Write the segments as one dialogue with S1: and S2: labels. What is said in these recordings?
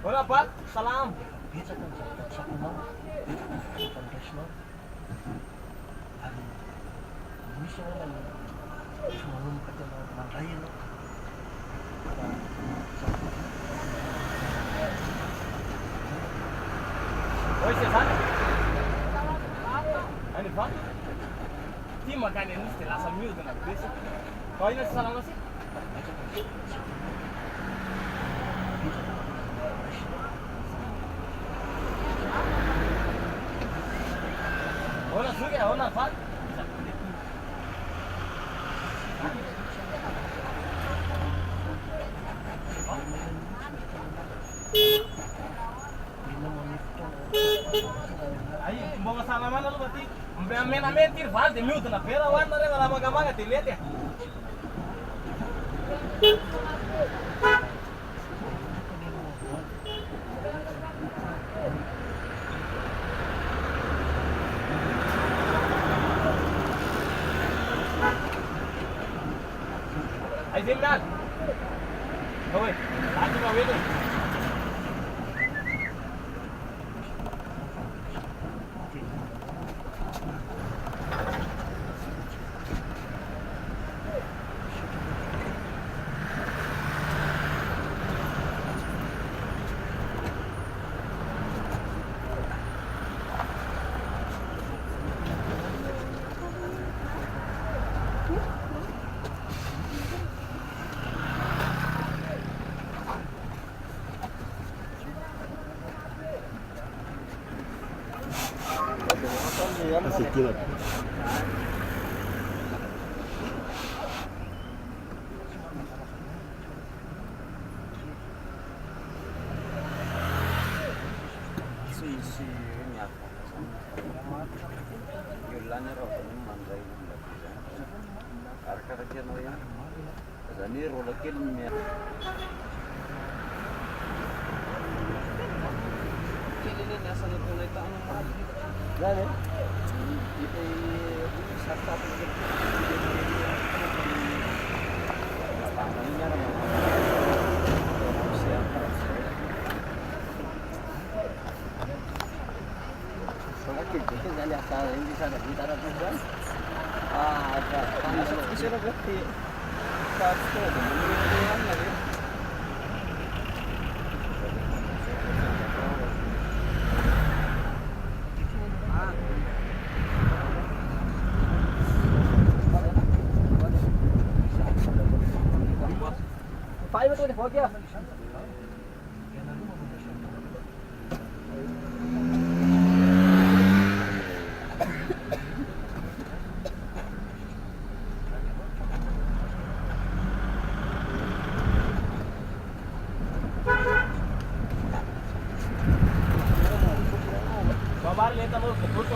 S1: Hola Pak, salam. Oi, Stefan. Ani Pak? Ti makan ini setelah sambil dengan besok. Kau ini salam sih? Hola, suge, hola, Pak. Aí, vamos salaman lu berarti. Amen tir fal de mute na pera wan na wala magamaga tilete. Aí vem nada. Oi, lagi mau ini.
S2: Positiva. 5 20 हो गया
S1: बाहर लेता वो खुद को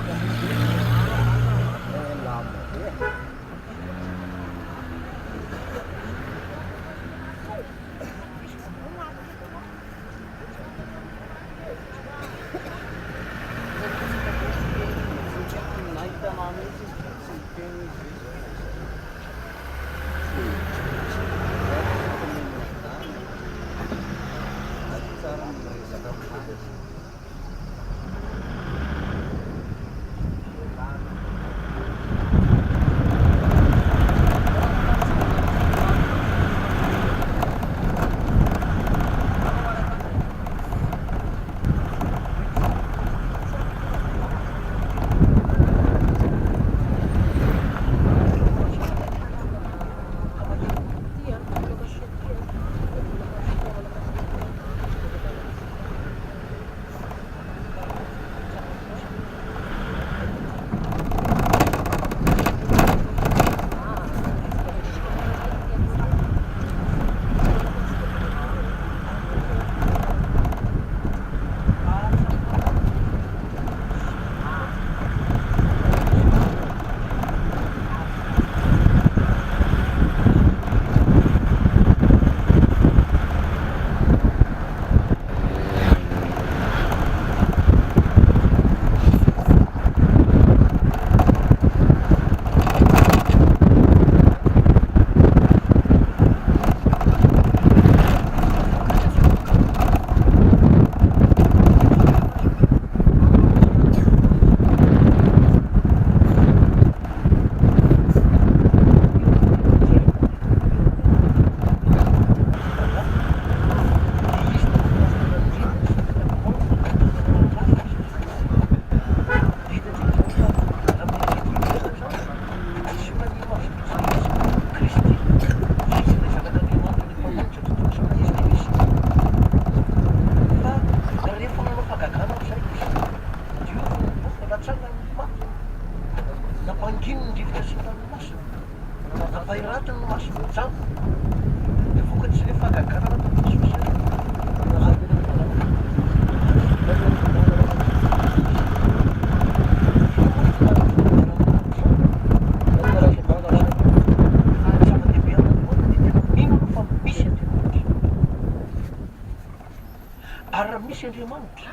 S3: misy Andriamanitra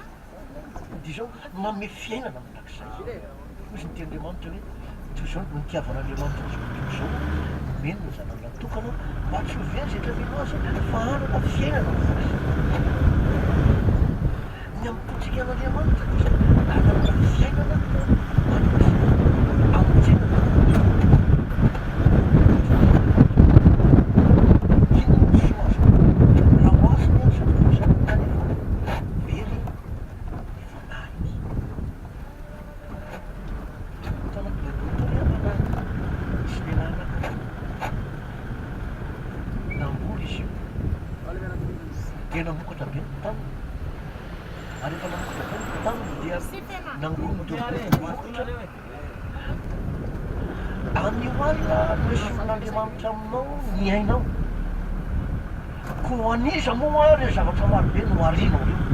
S3: dia izao manome fiainana amin'n'akizay misy ny Andriamanitra hoe toy izao no nitiavan'Andriamanitra izy toy izao meno ny zanany natokana mba tsy ho very zetra mino azy fa hanana fiainana amin'n'akizay ny ampotsika an'Andriamanitra dia hanana fiainana amonjenana namokatra be ny taniny ary efa namokatra be ny taniny dia nangorodorovotra an'io alina noesin'Andriamanitra aminao ny ainao ko aniza moa ary zavatra marobe no arinao io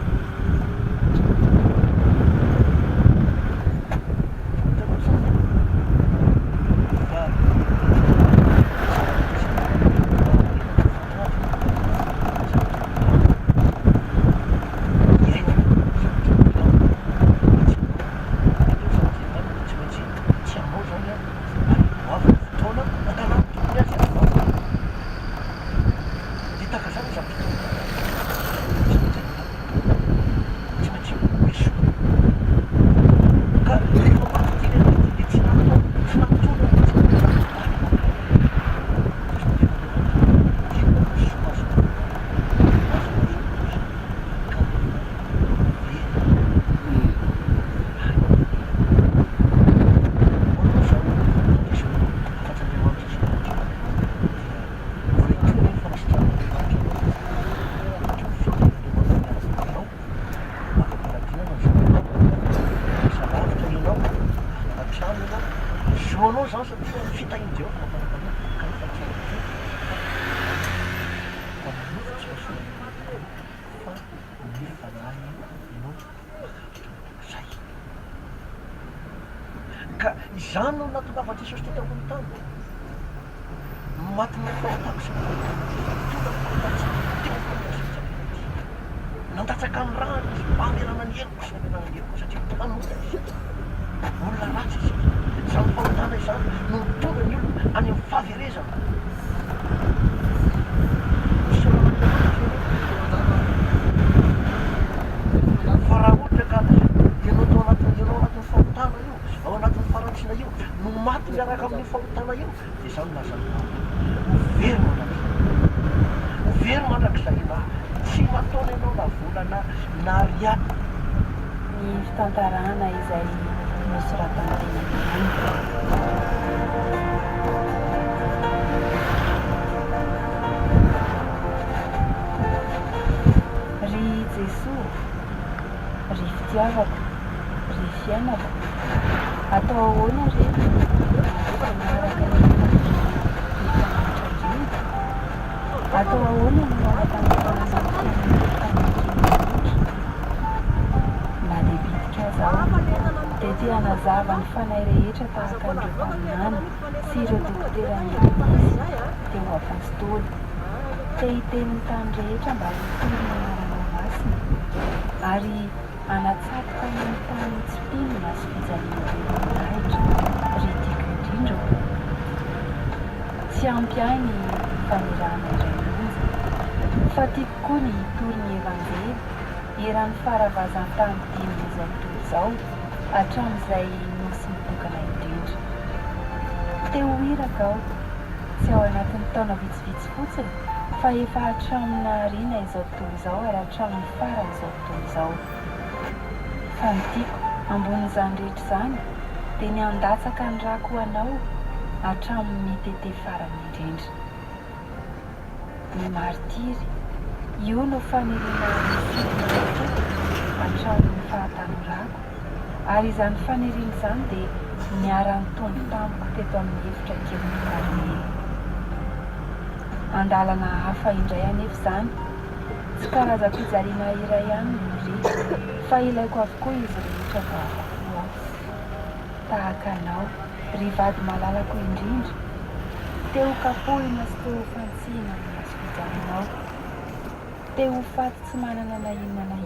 S3: Izany no nahatongava Jesosy teto ambony tany. Maty nataotako sy nandatsaka ny rano izy mpamerana ny heloka sy namerana ny heloka satria mpanoka izy. Olona ratsy izy. Izany fahotana izany no mitonga ny olona any amin'ny fahaverezana. Fa raha ohatra ka ianao tao anatin'ny fahotana io, ao anatin'ny farantsina io, no maty miaraka amin'ny fahotana io, dia izany lazany very mandrakizay na tsy mataona ianao na volana na riana.
S2: Ny fitantarana izay nosoratana teny ry Jesosy, ry fitiavako, ry fiainako, atao ahoana rehetra manaraka ny atao ahoana ny manatantara na dia bitika azaho dia tia hanazava ny fanahy rehetra tahaka an'ireo mpaminany sy ireo dokotera ny eglise teo apôstôly. Te hiteny ny tany rehetra mba hitory ny anarana masina ary anatsatoka ny tany tsy mpinona sy fijaliana ahitra ry tiako indrindra. Tsy ampy ahy ny fanerahana iray monja fa tiako koa ny hitory ny evanjely eran'ny faravazany tany dimy izay toy izao hatramin'izay nosy mitokana indrindra. Teo iraka aho tsy ao anatin'ny taona vitsivitsy fotsiny fa efa hatramina riana izao tontolo izao ary hatramin'ny farany izao tontolo izao. Fa ny tiako ambonin'izany rehetra izany dia ny handatsaka ny rako anao hatramin'ny tete farany indrindra. Ny martiry, io no fanerena hatramin'ny fahatanorako ary izany fanerena izany dia niara-ny tombo tamiko teto amin'ny efitra kely ny Karmely. Andalana hafa indray anefa izany, tsy karazam-pijaliana iray ihany no ire fa ilaiko avokoa izy rehetra vahakoa tahaka anao ry vady malalako indrindra, teo kapohina sy teo fantsihana ny maso fijalinao, teo faty tsy manana na inona na